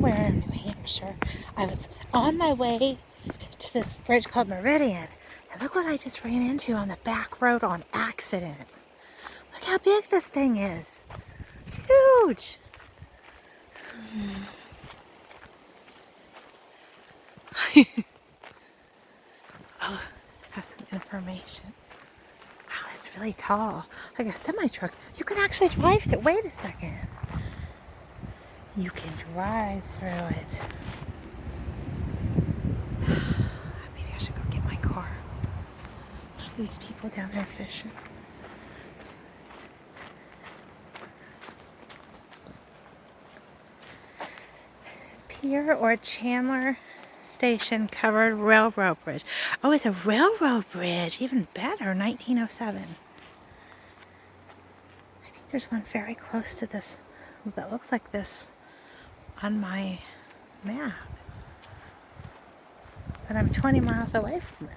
somewhere in New Hampshire. I was on my way to this bridge called Meridian. And look what I just ran into on the back road on accident. Look how big this thing is. Huge. Oh, has some information. Wow, it's really tall. Like a semi-truck. You can actually drive through. Wait a second. You can drive through it. Maybe I should go get my car. Look at these people down there fishing. Pier or Chandler Station Covered Railroad Bridge. Oh, it's a railroad bridge. Even better, 1907. I think there's one very close to this that looks like this on my map. But I'm 20 miles away from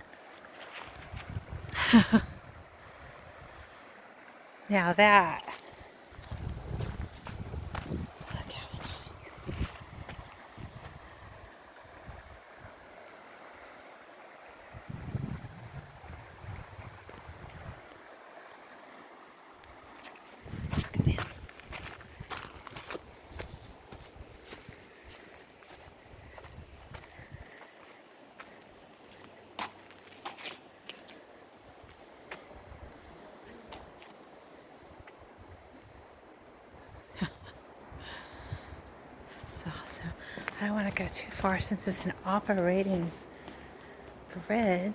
it. Now that. Look how nice. Come in. Awesome. I don't want to go too far since it's an operating bridge.